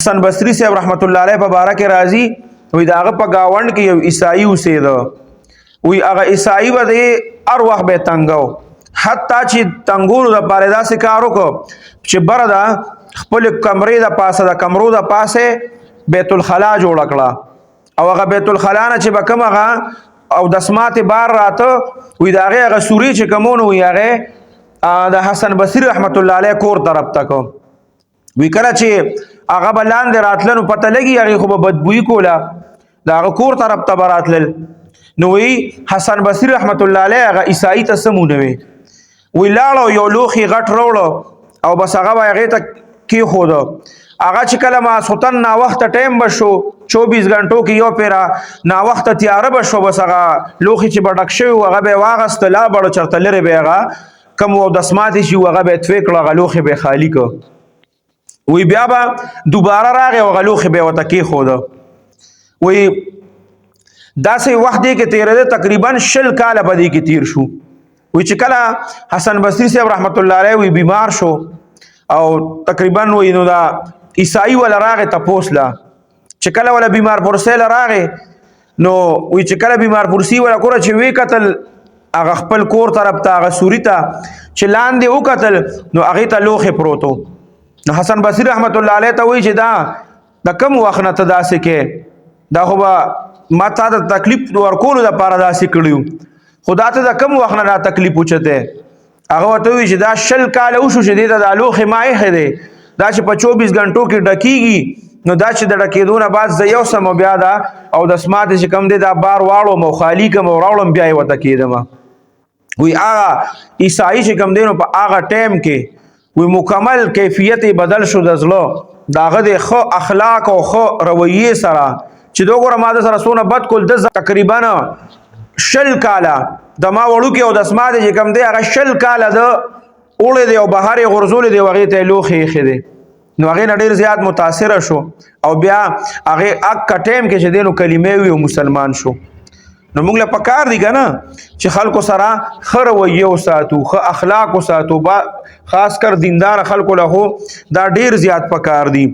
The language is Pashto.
حسن بصری صاحب رحمت الله علیه په باره کې راځي وی داغه په گاوند کې یو عیسائی اوسېده وی هغه عیسائی به هر وخت به تنګو حتی چې تنګولو د پاره داسې کار وکړو چې بره ده خپل کمرې د پاسه د کمرو د پاسه بیت الخلا جوړ کړه او هغه بیت الخلا نه چې به کوم هغه او د اسمات بار راته وی داغه هغه سوري چې کومونه وی هغه د حسن بصری رحمت الله علیه کور طرف تک وی کله چې هغه بلاند راتلنو پته لګي هغه خو بدبوئی کولا دا هغه کور طرف ته راتلل نو وی حسن بصری رحمت الله علیه هغه عیسائی ته سمونه وی لاړو یو لوخي غټ وروړو او بس هغه هغه ته کی خود هغه چې کله ما سلطان نا وخت ټایم بشو 24 غنټو کې یو پیرا نا وخت تیار بشو بس هغه لوخي چې بډک شو هغه به واغست لا بړو چرته لري به هغه کم و د سمات شي هغه به توکړه غلوخي به خالی کو وی بیا با دوباره راغی او غلوخي به وته کی خود وی داسې وخت دی کې تیرې تقریبا 10 کال بدی کې تیر شو وی چې کله حسن بصری صاحب رحمت الله علیه وی بیمار شو او تقریبا وی نو دا عیسائی ولا راغه تپوسلا چې کله ولا بیمار پرسل راغه نو وی چې کله بیمار پرسی ولا کور چې وی قتل هغه خپل کور طرف ته هغه سوري ته چې لاندې وکتل نو هغه ته لوخه پروتو نو حسن بصری رحمت الله علیه ته وی چې دا د کم وخت نه تداسې کې دا خو ما ته د تکلیف ورکول د پاره داسې کړیو خدا ته د کم وخت نه تکلیف وچته هغه ته وی چې دا 10 کال او شو شدید د لوخه مای خده دا چې په 24 غنټو کې ډکیږي نو دا چې د ډکیدونه بعد ز یو سم بیا دا او د سمات چې کم دی دا بار واړو مو خالی کوم راولم بیا وته کېدم وی هغه عیسائی چې کم دی نو په هغه ټیم کې وی مکمل کیفیت بدل شو د زلو داغه د خو اخلاق او خو رویه سره چې دوغه ماده سره سونه بد کول د تقریبا 10 کاله د ما وړو کې او د اسماء چې کم دی هغه 10 کاله د اوړې دی او بهار غرزول دی وغه ته لوخي خده نو هغه ډیر زیات متاثر شو او بیا هغه اک ټیم کې چې دینو کلمې وی مسلمان شو نو موږ له پکار دی کنه چې خلکو سره خر ویو ساتو خ اخلاق ساتو خاص کر دیندار خلکو له دا ډیر زیات پکار دی